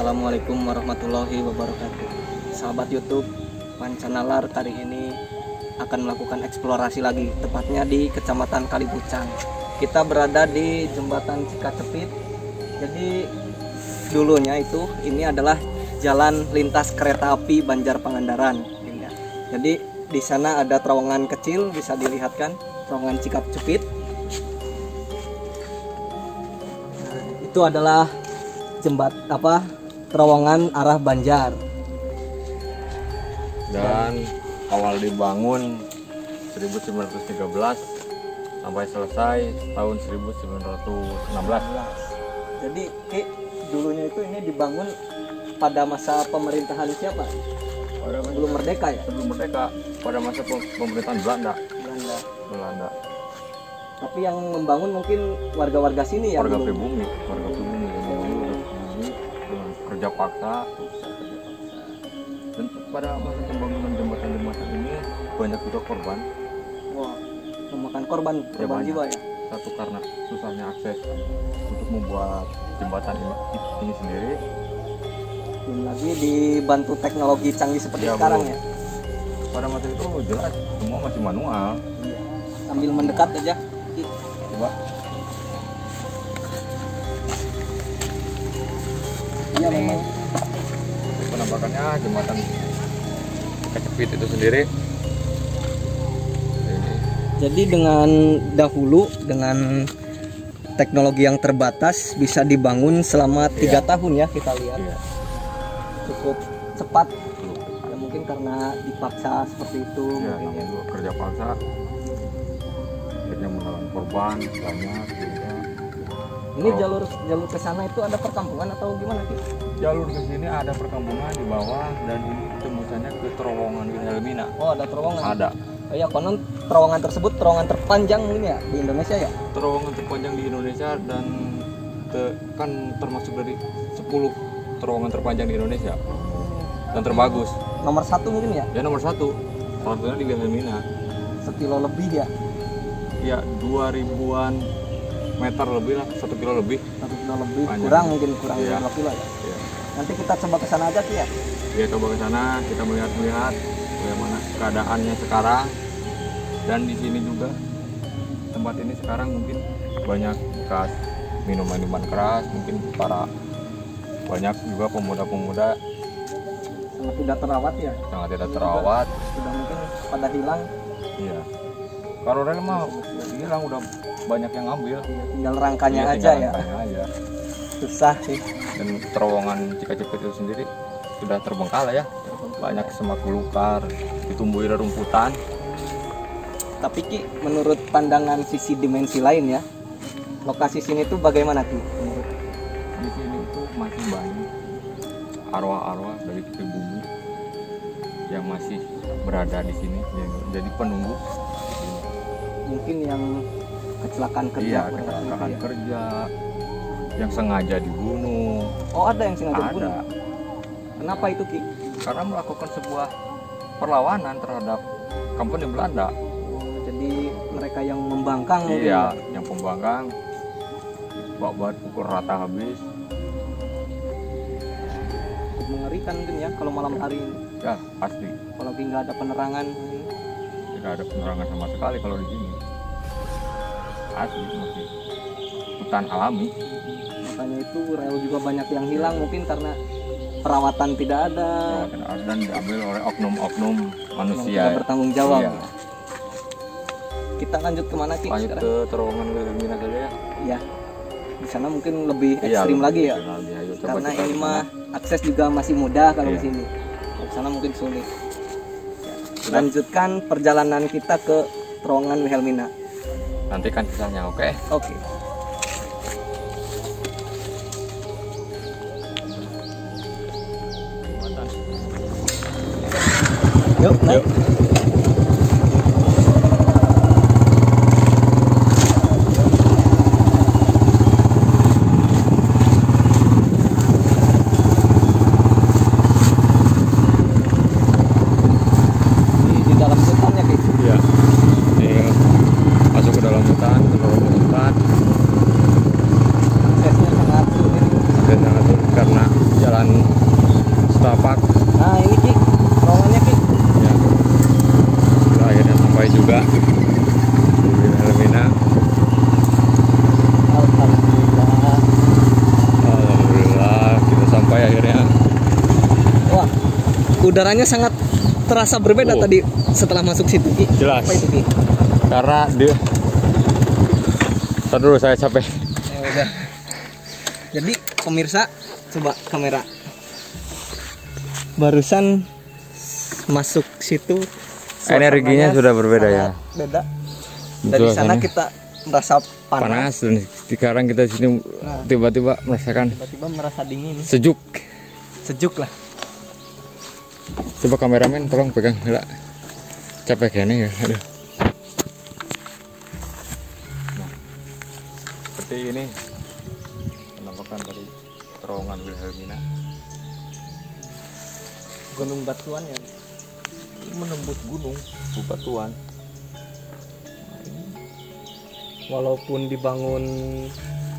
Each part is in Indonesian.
Assalamualaikum warahmatullahi wabarakatuh. Sahabat YouTube Pancanalar, kali ini akan melakukan eksplorasi lagi, tepatnya di Kecamatan Kalipucang. Kita berada di Jembatan Cikacepit. Jadi dulunya ini adalah jalan lintas kereta api Banjar Pangandaran. Jadi di sana ada terowongan kecil, bisa dilihatkan terowongan Cikacepit. Itu adalah terowongan arah Banjar. Dan awal dibangun 1913 sampai selesai tahun 1916. Jadi dulunya ini dibangun pada masa pemerintahan siapa? Belum merdeka ya? Sebelum merdeka, pada masa pemerintahan Belanda. Tapi yang membangun mungkin warga-warga sini ya? Warga pribumi dengan kerja paksa. Dan pada masa pembangunan jembatan ini banyak juga korban. Wah, memakan korban jiwa ya? Satu karena susahnya akses untuk membuat jembatan ini sendiri. Belum lagi dibantu teknologi canggih seperti sekarang ya? Pada masa itu jelas semua masih manual. Iya. Sambil mendekat aja. Coba. Iya memang. Penampakannya jembatan Cikacepit itu sendiri. Jadi dengan teknologi yang terbatas bisa dibangun selama 3 tahun ya, kita lihat. Iya. Cukup cepat. Ya, mungkin karena dipaksa seperti itu. Ya, mungkin ya. Kerja paksa. Akhirnya menelan korban banyak juga. Ini jalur ke sana itu ada perkampungan atau gimana sih? Jalur ke sini ada perkampungan di bawah dan ini tembusannya ke terowongan Wilhelmina. Oh, ada terowongan. Ada. Oh ya, konon terowongan tersebut terowongan terpanjang mungkin ya di Indonesia ya? Terowongan terpanjang di Indonesia dan kan termasuk dari 10 terowongan terpanjang di Indonesia dan terbagus. Nomor 1 mungkin ya? Ya nomor 1. Salah satunya di Wilhelmina. 1 kilo lebih ya? Ya 2000-an meter lebih lah, 1 kilo lebih. 1 kilo lebih. Panjang. Kurang Iya. 2 kilo ya? Iya. Nanti kita coba ke sana aja sih ya? Ya coba ke sana, kita melihat bagaimana keadaannya sekarang. Dan di sini juga tempat ini sekarang mungkin banyak bekas minuman keras, mungkin banyak juga pemuda-pemuda Sangat tidak terawat ya? sangat tidak terawat. Sudah mungkin pada hilang. Iya. Kalau rel mah hilang, udah banyak yang ngambil. Tinggal rangkanya Iya, aja tinggal ya? rangkanya aja. Susah sih. Dan terowongan Cikacepit itu sendiri sudah terbengkalai ya. Banyak semak belukar, ditumbuhi rerumputan. Tapi Ki, menurut pandangan sisi dimensi lain ya, lokasi sini tuh bagaimana Ki? Di sini itu masih banyak arwah-arwah dari pribumi yang masih berada di sini, jadi penunggu. Mungkin yang kecelakaan kerja. Iya, kecelakaan kerja, yang sengaja dibunuh. Oh, ada yang sengaja Ada. bunuh. Kenapa itu Ki? Karena melakukan sebuah perlawanan terhadap company Belanda. Jadi mereka yang membangkang. Iya, yang pembangkang, buat pukul rata habis. Cukup mengerikan mungkin ya kalau malam hari ini. Ya pasti, Kalau nggak ada penerangan. tidak ada penerangan sama sekali kalau di sini. Asli masih hutan alami. Makanya itu rel juga banyak yang hilang mungkin karena perawatan tidak ada. Dan diambil oleh oknum-oknum Yang manusia. tidak bertanggung jawab. Iya. Kita lanjut kemana Ki? Lanjut sekarang? ke terowongan Wilhelmina saja ya. Ya, di sana mungkin lebih Iya, ekstrim lebih lagi ya. ekstrim lagi. Ayo, coba Karena kita ini ke mah sana. akses juga masih mudah kalau Iya. di sini. Kalau di sana mungkin sulit. Ya. Lanjutkan perjalanan kita ke terowongan Wilhelmina. Nantikan kisahnya, oke? Oke. Yuk, naik. Di dalam hutan ya, Ki? Iya. Ini masuk ke dalam hutan, ke lorong hutan. Aksesnya sangat sulit. Dan sangat sulit karena jalan menanjak. Nah ini Ki, terowongannya Ki. Ya. Kita akhirnya sampai juga di Wilhelmina. Alhamdulillah. Alhamdulillah kita sampai akhirnya. Wah, udaranya sangat terasa berbeda tadi setelah masuk situ Ki. Jelas. Apa itu Ki? Karena dia. Ntar dulu saya capek. Ya udah. Jadi pemirsa, coba kamera. Barusan masuk situ, Energinya suasananya sudah berbeda ya. sangat beda. Dari sana Suasananya kita merasa panas, dan sekarang kita sini Nah. tiba-tiba merasakan tiba-tiba merasa dingin, sejuk. sejuk lah. Coba kameramen tolong pegang enggak. Capek kayaknya ya. Aduh. Nah, seperti ini penampakan dari terowongan Wilhelmina. Gunung Batuan ya. Menembus gunung bebatuan. Walaupun dibangun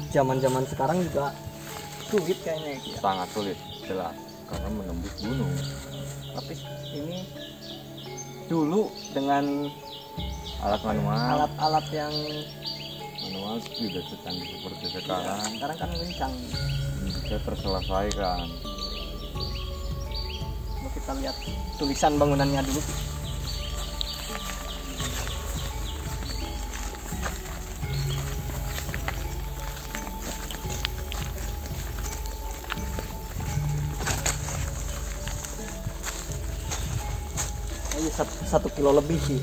zaman-zaman sekarang juga sulit kayaknya ya. Sangat sulit, jelas, karena menembus gunung. Tapi ini dulu dengan Alat manual, alat-alat yang manual tidak secanggih seperti sekarang. sekarang kan kencang. Bisa terselesaikan. Coba kita lihat tulisan bangunannya dulu. Ini 1 kilo lebih sih.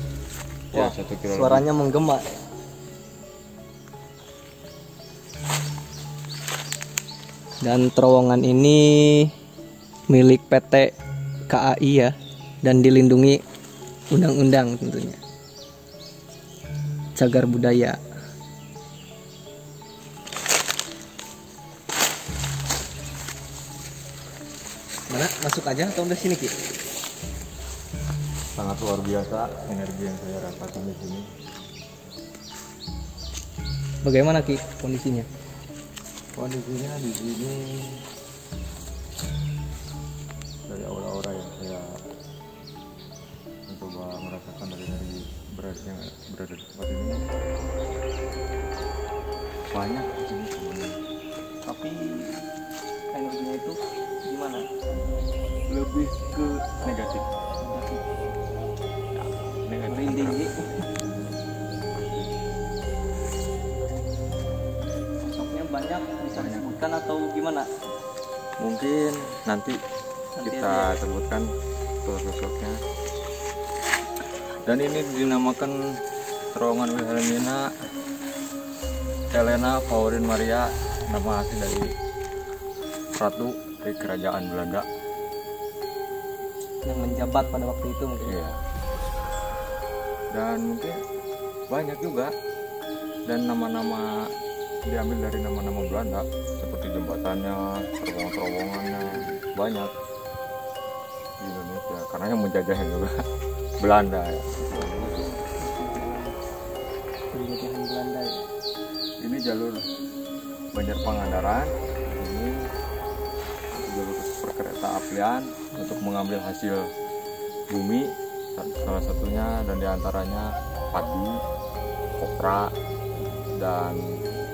Ya, Wah, 1 kilo suaranya menggema. Dan terowongan ini milik PT KAI ya, dan dilindungi undang-undang tentunya. Cagar budaya. Mana? Masuk aja atau udah sini Ki? sangat luar biasa energi yang saya rasakan di sini. Bagaimana Ki kondisinya? Kondisinya di sini dari aura-aura yang saya mencoba merasakan dari energi berada di tempat ini banyak di sini sebenarnya. Tapi energinya itu gimana? Lebih ke negatif. Negatif. Merinding Ki. Sosoknya banyak, bisa disebutkan atau gimana? Mungkin nanti kita aja. sebutkan sosoknya. Dan ini dinamakan terowongan Wilhelmina Helena Pauline Maria, nama asli dari ratu dari kerajaan Belanda. Yang menjabat pada waktu itu mungkin. Iya. Dan mungkin banyak juga, dan nama-nama diambil dari nama-nama Belanda seperti jembatannya, terowongan-terowongannya banyak di Indonesia karena yang menjajahnya juga Belanda ya. Penjajahan Belanda ya. Ini jalur Banjar Pangandaran, ini jalur perkereta apian untuk mengambil hasil bumi, salah satunya dan diantaranya padi, kopra, dan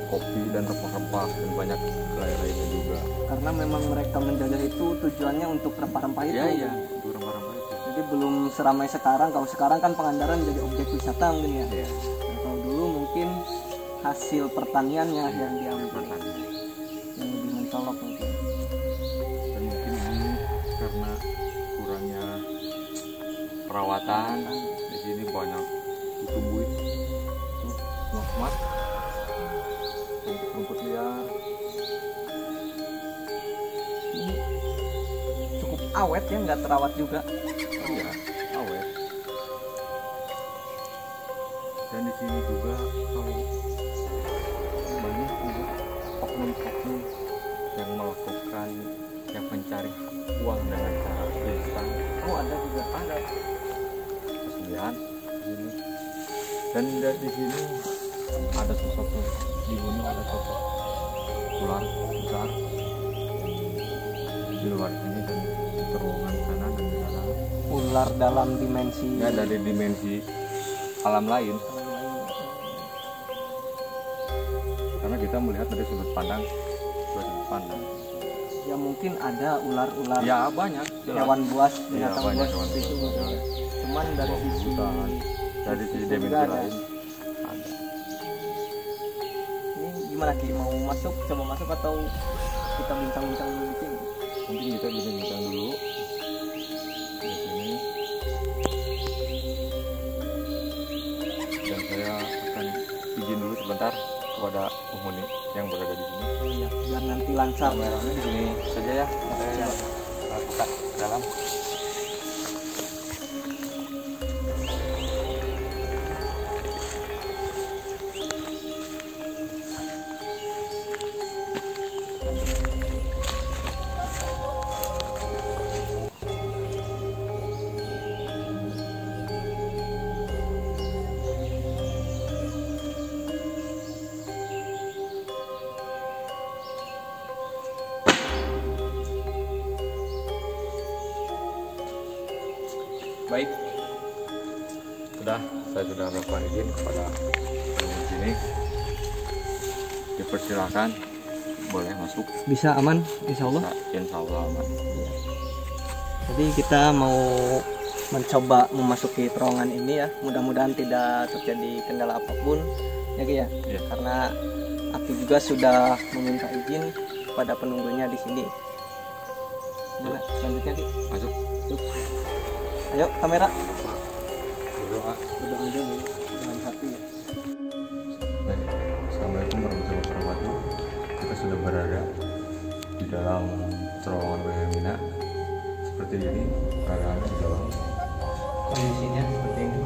kopi dan rempah-rempah dan banyak lain-lainnya juga. Karena memang mereka menjajah itu tujuannya untuk rempah-rempah itu. Iya, untuk rempah-rempah itu. Jadi belum seramai sekarang. Kalau sekarang kan Pangandaran jadi objek wisata mungkin ya. Iya. Nah, kalau dulu mungkin hasil pertaniannya yang diambil, yang lebih mencolok mungkin. Dan mungkin ini karena kurangnya perawatan, di sini banyak ditumbuhin tuh mat, rumput liar. Ini cukup awet ya, nggak terawat juga. Iya, awet. Dan di sini juga kalau banyak juga oknum-oknum yang melakukan, yang mencari uang dengan cara instan. Oh ada juga. Ada kesedihan di sini. Dan di sini ada sosok di gunung, ada sosok ular besar di luar sini dan di terowongan ular dalam dimensi ya dari dimensi alam lain, karena kita melihat dari sudut pandang ya mungkin ada ular-ular ya banyak jelas. hewan buas Ya, binatang banyak buas hewan seperti itu buas. cuman dari sisi Hutan, dari sisi juga dimensi ada. lain ada. Ini gimana Ki, mau masuk, coba masuk atau kita bincang-bincang dulu di sini? Mungkin kita bincang dulu di sini, dan saya akan izin dulu sebentar kepada penghuni yang berada di sini. Oh iya, biar nanti lancar. Kameranya di sini saja ya, saya buka dalam. Baik, saya sudah melakukan izin kepada penghuni sini. Dipersilakan, boleh masuk. Bisa aman, insya Allah. Insya Allah aman. Jadi kita mau mencoba memasuki terowongan ini ya. Mudah-mudahan tidak terjadi kendala apapun, ya Ki ya. Iya. Karena Aki juga sudah meminta izin kepada penunggunya di sini. Gimana selanjutnya Ki? Masuk. Yuk. Ayo kamera. Berdoa. Berdoa aja nih dengan hati ya. Baik. Assalamualaikum warahmatullahi wabarakatuh. Kita sudah berada di dalam terowongan Wilhelmina. Seperti ini keadaannya di dalam Kondisinya seperti ini.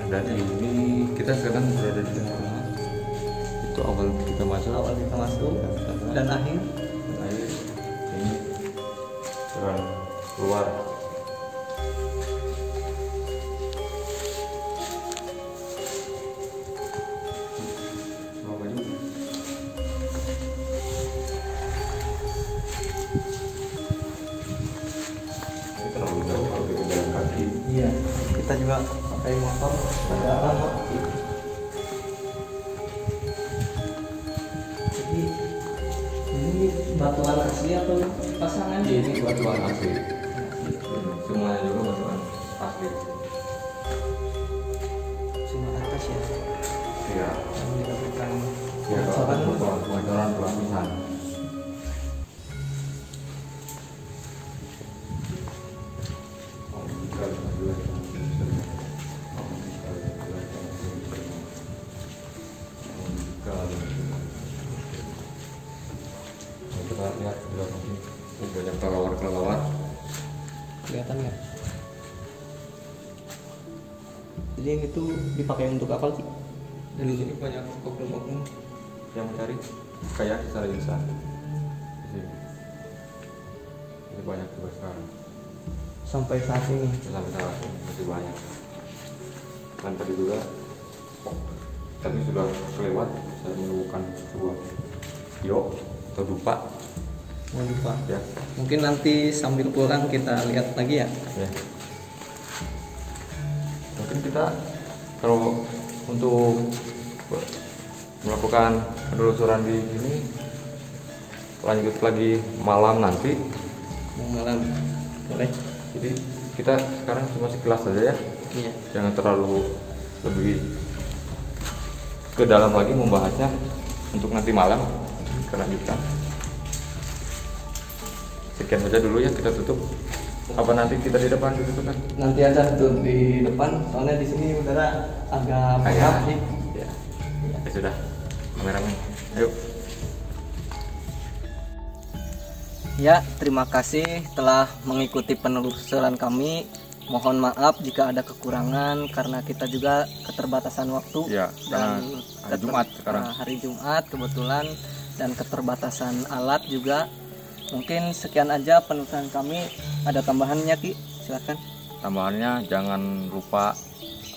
dan ini kita sekarang berada di dalam ruangan. Itu awal kita masuk. Awal kita masuk dan akhir. Air ini dan keluar. Mau maju. Ini terlalu jauh kalau kita jalan kaki. Iya. Kita juga pakai motor. Ada lama. Jadi ini batuan asli atau pasangan? Ini batuan asli. Semuanya juga batuan asli. Cuma atas ya. Iya. Yang dilakukan Ya, pengecoran. pengecoran pelapisan. Kita lihat di belakang ini banyak kelelawar. Kelihatan nggak? Jadi yang itu dipakai untuk apa sih? Dan di sini banyak oknum-oknum yang mencari kayak secara instan. Di sini. Ini banyak juga sekarang. Sampai saat ini. Sampai saat ini masih banyak. Dan tadi juga tadi sudah kelewat saya menemukan sebuah yo atau dupa Mau lupa. ya. Mungkin nanti sambil pulang kita lihat lagi ya. Ya. Mungkin kita kalau untuk melakukan penelusuran di sini lanjut lagi malam nanti. Mau malam boleh? Jadi kita sekarang cuma sekilas saja ya. Iya. Jangan terlalu lebih ke dalam lagi membahasnya untuk nanti malam kita lanjutkan. Sekian saja dulu ya, kita tutup. Apa nanti kita di depan ditutup kan? Nanti aja tuh di depan, soalnya di sini udara agak pengap nih. Ya. Ya sudah, kameramen. Ayo. Ya, terima kasih telah mengikuti penelusuran kami. Mohon maaf jika ada kekurangan karena kita juga keterbatasan waktu Ya, dan hari Jumat sekarang. hari Jumat kebetulan dan keterbatasan alat juga. Mungkin sekian aja penelusuran kami. Ada tambahannya Ki? Silakan. Tambahannya jangan lupa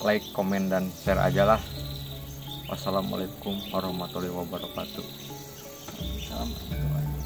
like, komen, dan share aja lah. Wassalamualaikum warahmatullahi wabarakatuh. Assalamualaikum.